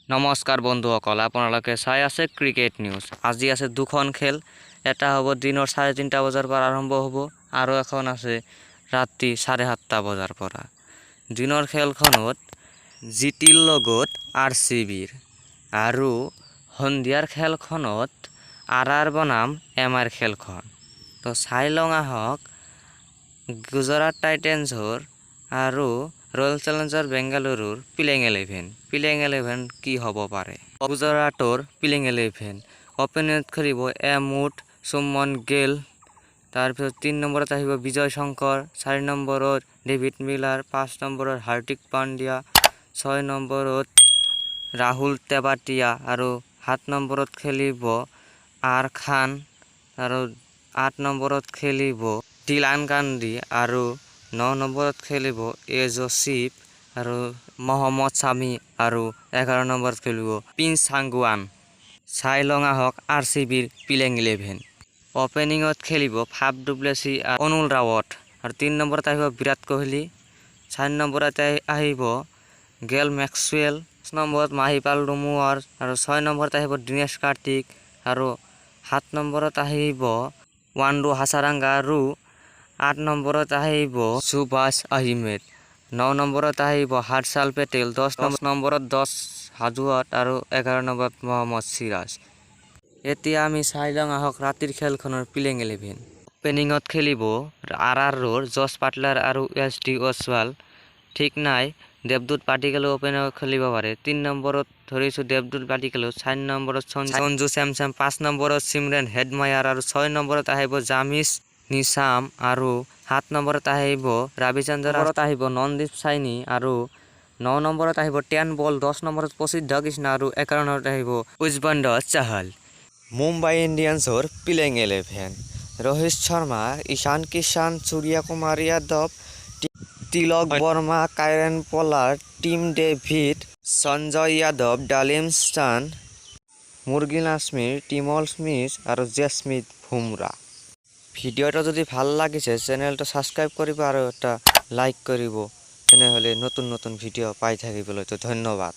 নমস্কাৰ বন্ধুসকল, আপোনালোকে চাই আছে ক্ৰিকেট নিউজ। আজি আছে দুখন খেল। এটা হ'ব দিনৰ 3:30 বজাৰ পৰা আৰম্ভ হ'ব আৰু এখন আছে ৰাতি 7:30 বজাৰ পৰা। দিনৰ খেলখনত জিটিৰ লগত RCBৰ আৰু সন্ধিয়াৰ খেলখনত RR বনাম MR খেলখন। তো চাই লওঁ আহক গুজৰাট টাইটেন্সৰ আৰু ৰয়েল চেলেঞ্জাৰ বেংগালুৰুৰ প্লেইং 11 কি হ'ব পাৰে। গুজৰাটৰ প্লেইং 11 অপেনিঙত খেলিব এমুড সুমন গিল, তাৰপিছত 3 নম্বৰত আহিব বিজয় শংকৰ, 4 নম্বৰত ডেভিড মিলাৰ, 5 নম্বৰত হাৰ্দিক পাণ্ডিয়া, 6 নম্বৰত ৰাহুল তেৱাটিয়া আৰু 7 নম্বৰত খেলিব আৰ খান আৰু 8 নম্বৰত খেলিব ডিলান গান্ধী আৰু 9 নম্বৰত খেলিব এজচিপ আৰু মহম্মদ শামি আৰু 11 নম্বৰত খেলিব প্ৰিন্স সাংগুৱান। চাই লওঁ আহক RCBৰ প্লেইং 11। অপেনিঙত খেলিব ফাফ ডুপ্লেছি আৰু অনুল ৰাৱত আৰু 3 নম্বৰত আহিব বিৰাট কোহলি, 4 নম্বৰত আহিব গেল মেক্সৱেল, 5 নম্বৰত মাহিপাল লুমুৱাৰ আৰু 6 নম্বৰত আহিব দিনেশ কাৰ্তিক আৰু 7 নম্বৰত আহিব ৱাণ্ডু হাছাৰাংগা আৰু 8 নম্বৰত আহিব সুভাষ আহমেদ, 9 নম্বৰত আহিব হাৰ্ষাল পেটেল, 10 নম্বৰত হাজুৱাত আৰু 11 নম্বৰত মহম্মদ সিৰাজ। এতিয়া আমি চাই লওঁ আহক ৰাতিৰ খেলখনৰ প্লেইং 11। অপেনিঙত খেলিব RRৰ জছ বাটলাৰ আৰু SD অছৱাল। ঠিক নাই, দেৱদূত পাটিকেলো অপেনিঙত খেলিব পাৰে। 3 নম্বৰত ধৰিছোঁ দেৱদূত পাটিকেলো, 4 নম্বৰত সঞ্জু চেমচম, 5 নম্বৰত চিমৰেন হেডমায়াৰ আৰু 6 নম্বৰত আহিব জামিছ নিছাম আৰু 7 নম্বৰত আহিব ৰবিচন্দ্ৰন, আহিব নন্দীপ চাইনি আৰু 9 নম্বৰত আহিব 10 বল, 10 নম্বৰত প্ৰসিদ্ধ কৃষ্ণ আৰু 11 নম্বৰত আহিব উজবন্দ্ৰ চাহাল। মুম্বাই ইণ্ডিয়ানছৰ playing 11 Rohit Sharma, Ishan Kishan, Surya Kumar Yadav, Tilak Varma, Kieron Pollard, Tim David, Sanjay Yadav, ডালিম স্টান, মুৰগিন আছমিৰ, টিমল স্মিথ আৰু জেছমিত বুমৰা। ভিডিঅ'টো যদি ভাল লাগিছে চেনেলটো ছাবস্ক্ৰাইব কৰিব আৰু এটা লাইক কৰিব, তেনেহ'লে নতুন ভিডিঅ' পাই থাকিবলৈ। তো ধন্যবাদ।